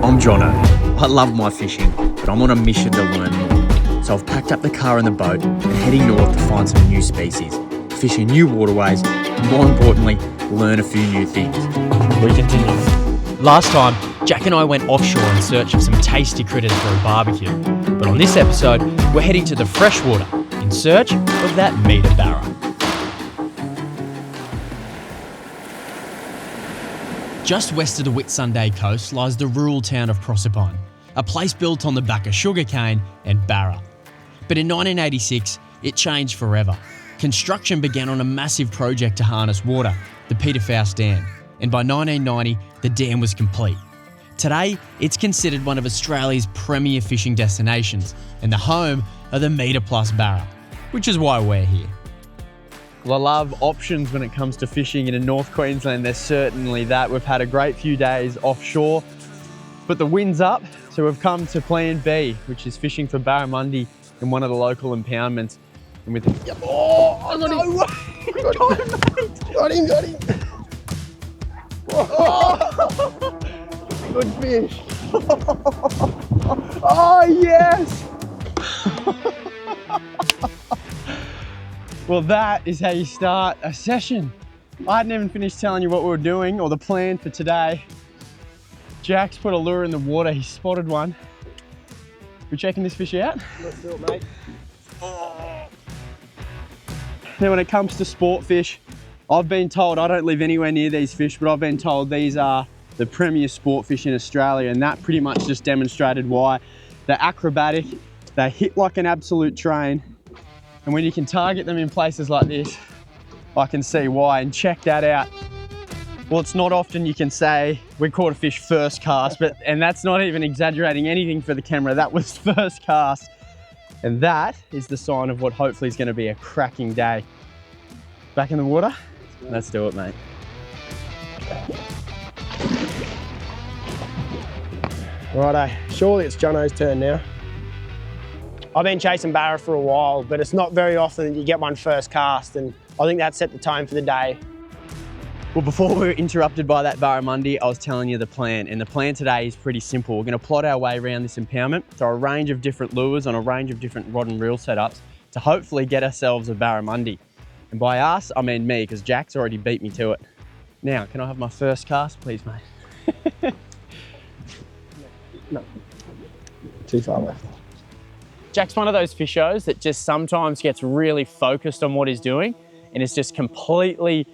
I'm Jono. I love my fishing, but I'm on a mission to learn more. So I've packed up the car and the boat and heading north to find some new species, fish in new waterways, and more importantly, learn a few new things. We continue. Last time, Jack and I went offshore in search of some tasty critters for a barbecue. But on this episode, we're heading to the freshwater in search of that meter Barra. Just west of the Whitsunday coast lies the rural town of Proserpine, a place built on the back of sugarcane and Barra. But in 1986, it changed forever. Construction began on a massive project to harness water, the Peter Faust Dam, and by 1990, the dam was complete. Today, it's considered one of Australia's premier fishing destinations and the home of the meter plus Barra, which is why we're here. Well, I love options when it comes to fishing, and in North Queensland there's certainly that. We've had a great few days offshore, but the wind's up, so we've come to plan B, which is fishing for barramundi in one of the local impoundments. And with oh, I got him! Got him! Oh. Good fish! Oh yes! Well, that is how you start a session. I hadn't even finished telling you what we were doing or the plan for today. Jack's put a lure in the water, he spotted one. We checking this fish out? Let's do it, mate. Oh. Now, when it comes to sport fish, I've been told, I don't live anywhere near these fish, but I've been told these are the premier sport fish in Australia, and that pretty much just demonstrated why. They're acrobatic, they hit like an absolute train. And when you can target them in places like this, I can see why, and check that out. Well, it's not often you can say, we caught a fish first cast, and that's not even exaggerating anything for the camera, that was first cast. And that is the sign of what hopefully is gonna be a cracking day. Back in the water? Let's do it, mate. Righto, surely it's Jono's turn now. I've been chasing Barra for a while, but it's not very often that you get one first cast, and I think that set the tone for the day. Well, before we were interrupted by that barramundi, I was telling you the plan, and the plan today is pretty simple. We're gonna plot our way around this impoundment, throw a range of different lures on a range of different rod and reel setups to hopefully get ourselves a barramundi. And by us, I mean me, because Jack's already beat me to it. Now, can I have my first cast, please, mate? No, too far left. Jack's one of those fishers that just sometimes gets really focused on what he's doing, and is just completely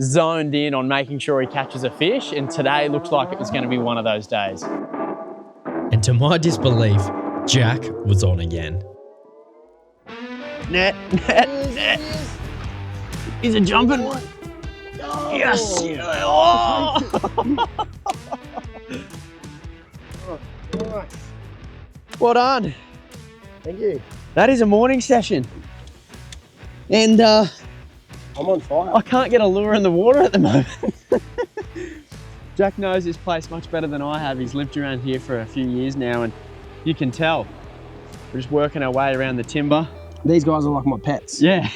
zoned in on making sure he catches a fish, and today looks like it was going to be one of those days. And to my disbelief, Jack was on again. Net. He's a jumping one. Oh. Yes! Oh. Nice. Well done. Thank you. That is a morning session. And I'm on fire. I can't get a lure in the water at the moment. Jack knows this place much better than I have. He's lived around here for a few years now, and you can tell. We're just working our way around the timber. These guys are like my pets. Yeah,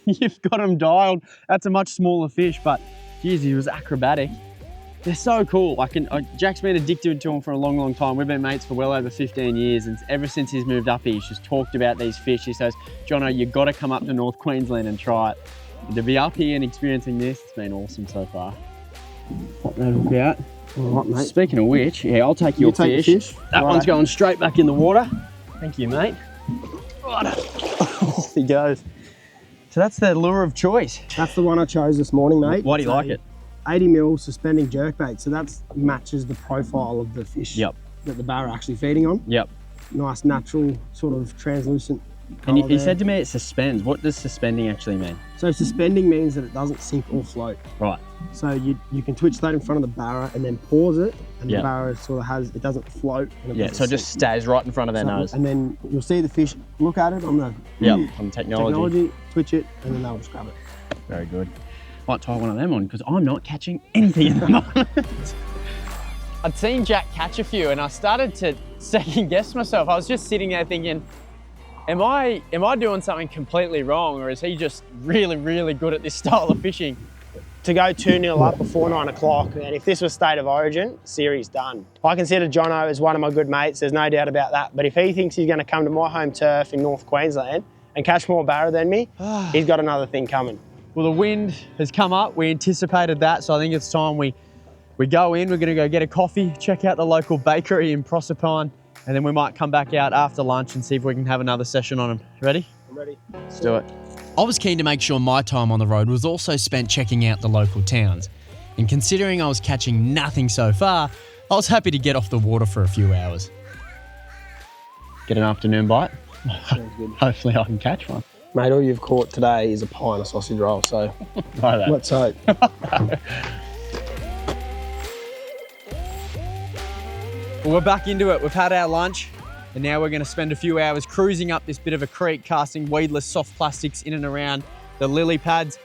you've got him dialed. That's a much smaller fish, but geez, he was acrobatic. They're so cool. Jack's been addicted to them for a long, long time. We've been mates for well over 15 years, and ever since he's moved up here, he's just talked about these fish. He says, Jono, you've got to come up to North Queensland and try it. And to be up here and experiencing this, it's been awesome so far. Pop that hook out. All right, mate. Speaking of which, yeah, I'll take your fish. That one's going straight back in the water. Thank you, mate. Off he goes. So that's the lure of choice. That's the one I chose this morning, mate. Why do you like it? 80 mil suspending jerkbait, so that matches the profile of the fish that the Barra are actually feeding on. Yep. Nice, natural, sort of translucent. And he said to me it suspends. What does suspending actually mean? So suspending means that it doesn't sink or float. Right. So you can twitch that in front of the Barra and then pause it, and the Barra sort of it doesn't float. And it so it just stays right in front of their nose. And then you'll see the fish, look at it on the on technology, twitch it, and then they'll just grab it. Very good. Might tie one of them on, because I'm not catching anything at the moment. I'd seen Jack catch a few, and I started to second guess myself. I was just sitting there thinking, am I doing something completely wrong, or is he just really, really good at this style of fishing? to go 2-0 up before 9 o'clock, and if this was State of Origin, series done. I consider Jono as one of my good mates, there's no doubt about that, but if he thinks he's going to come to my home turf in North Queensland and catch more Barra than me, he's got another thing coming. Well, the wind has come up. We anticipated that, so I think it's time we go in. We're going to go get a coffee, check out the local bakery in Proserpine, and then we might come back out after lunch and see if we can have another session on them. Ready? I'm ready. Let's do it. I was keen to make sure my time on the road was also spent checking out the local towns. And considering I was catching nothing so far, I was happy to get off the water for a few hours. Get an afternoon bite? Sounds good. Hopefully I can catch one. Mate, all you've caught today is a pie and a sausage roll, so Right, let's hope. Well, we're back into it. We've had our lunch and now we're going to spend a few hours cruising up this bit of a creek, casting weedless soft plastics in and around the lily pads.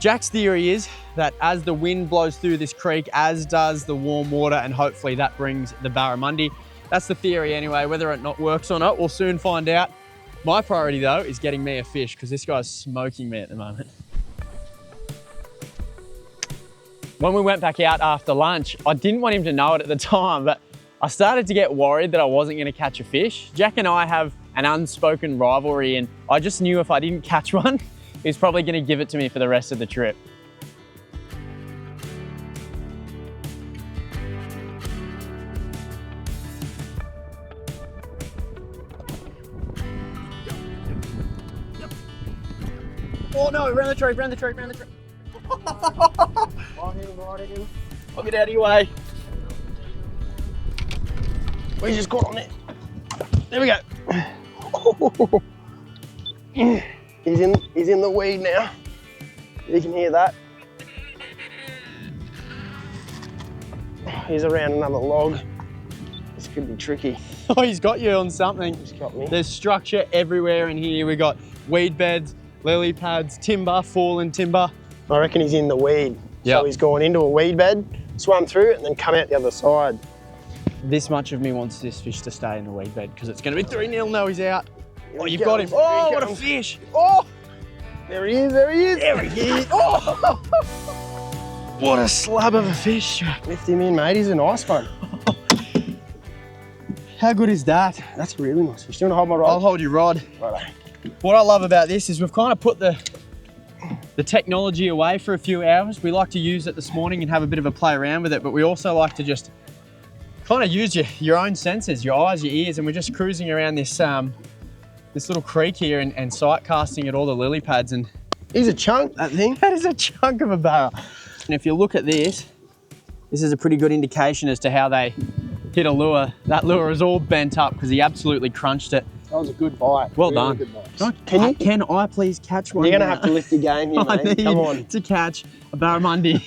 Jack's theory is that as the wind blows through this creek, as does the warm water, and hopefully that brings the barramundi. That's the theory anyway. Whether it not works or not, we'll soon find out. My priority though is getting me a fish because this guy's smoking me at the moment. When we went back out after lunch, I didn't want him to know it at the time, but I started to get worried that I wasn't going to catch a fish. Jack and I have an unspoken rivalry, and I just knew if I didn't catch one, he was probably going to give it to me for the rest of the trip. Oh no, around the tree, around the tree, around the tree. Right in. I'll get out of your way. We just caught on it. There we go. He's in the weed now. You can hear that. He's around another log. This could be tricky. Oh, he's got you on something. He's got me. There's structure everywhere in here. We've got weed beds, lily pads, timber, fallen timber. I reckon he's in the weed. Yep. So he's gone into a weed bed, swum through it, and then come out the other side. This much of me wants this fish to stay in the weed bed because it's going to be 3-0. No, he's out. Oh, he you've got him. goes, Oh, here what he a comes. fish. Oh! There he is, there he is. There he is. Oh! What a slab of a fish, Jack. Lift him in, mate. He's a nice one. How good is that? That's a really nice fish. Do you want to hold my rod? I'll hold your rod. Righto. What I love about this is we've kind of put the technology away for a few hours. We like to use it this morning and have a bit of a play around with it, but we also like to just kind of use your own senses, your eyes, your ears, and we're just cruising around this this little creek here and sight casting at all the lily pads. And He's a chunk, that thing. that is a chunk of a barra. And if you look at this is a pretty good indication as to how they hit a lure. That lure is all bent up because he absolutely crunched it. That was a good bite. Well Really done. good bite. Can I please catch one? You're going to now? have to lift your game here, I mate. need Come on. to catch a barramundi.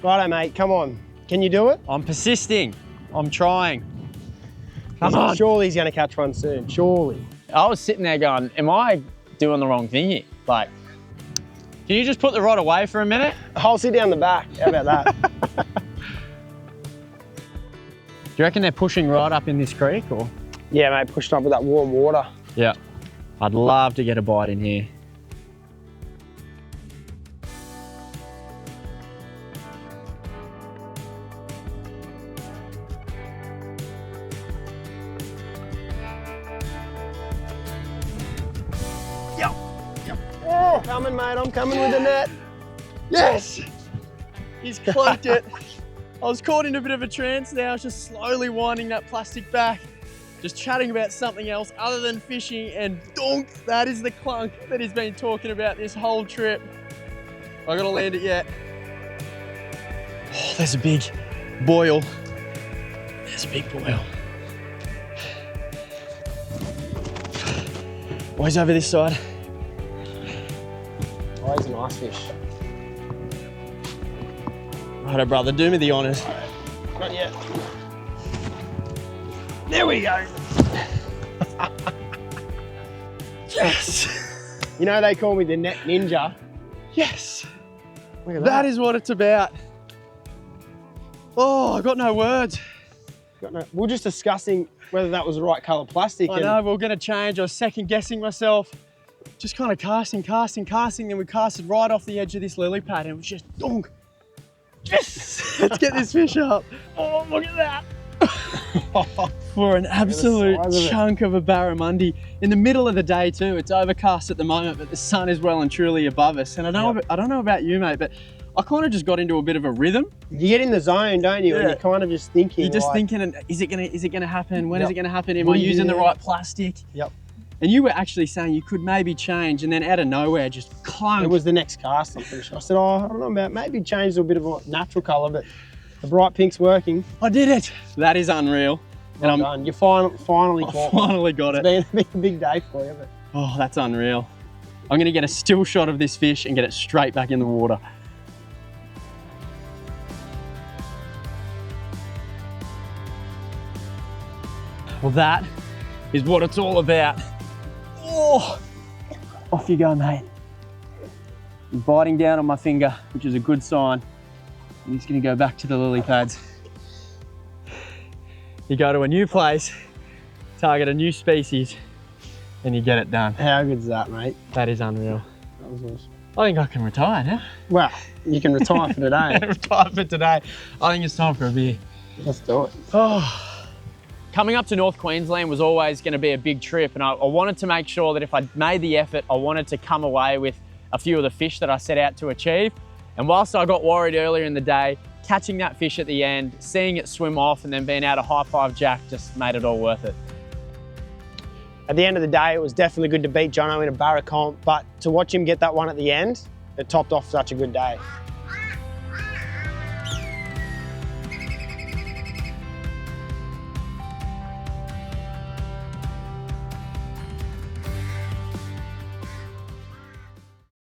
Righto, mate. Come on. Can you do it? I'm persisting. I'm trying. Come on. Surely he's going to catch one soon. Surely. I was sitting there going, am I doing the wrong thing here? Like, can you just put the rod away for a minute? I'll sit down the back. How about that? Do you reckon they're pushing right up in this creek or? Yeah, mate. Pushed up with that warm water. Yeah. I'd love to get a bite in here. Oh, coming, mate. I'm coming with the net. Yes! He's cloaked it. I was caught in a bit of a trance there. I was just slowly winding that plastic back, just chatting about something else other than fishing, and donk, that is the clunk that he's been talking about this whole trip. I gotta land it yet. Oh, there's a big boil. There's a big boil. Oh, he's over this side. Oh, he's a nice fish. Righto, brother, do me the honours. Not yet. There we go. Yes! You know they call me the net ninja. Yes! Look at That is what it's about. Oh, I got no words. We were just discussing whether that was the right colour plastic. I know, we were gonna change. I was second guessing myself. just kind of casting, then we casted right off the edge of this lily pad and it was just dunk. Yes! Let's get this fish up. Oh, look at that. For an absolute chunk of a barramundi. In the middle of the day too. It's overcast at the moment, but the sun is well and truly above us. And I don't know about you, mate, but I kind of just got into a bit of a rhythm. You get in the zone, don't you? Yeah. And you're kind of just thinking. You're just thinking, is it gonna happen? When is it gonna happen? Am I using the right plastic? Yep. And you were actually saying you could maybe change, and then out of nowhere, just clunk. It was the next cast, I'm pretty sure. I said, oh, I don't know about, maybe change to a bit of a natural colour, but the bright pink's working. I did it. That is unreal. Well and done. You finally got it. It's been a big day for you. But... Oh, that's unreal. I'm gonna get a still shot of this fish and get it straight back in the water. Well, that is what it's all about. Oh, off you go, mate. He's biting down on my finger, which is a good sign. And he's gonna go back to the lily pads. You go to a new place, target a new species, and you get it done. How good's that, mate? That is unreal. That was awesome. I think I can retire now. Well, you can retire for today. Retire for today. I think it's time for a beer. Let's do it. Oh. Coming up to North Queensland was always going to be a big trip, and I wanted to make sure that if I made the effort, I wanted to come away with a few of the fish that I set out to achieve. And whilst I got worried earlier in the day, catching that fish at the end, seeing it swim off and then being able to high-five Jack just made it all worth it. At the end of the day, it was definitely good to beat Jono in a Barra comp, but to watch him get that one at the end, it topped off such a good day.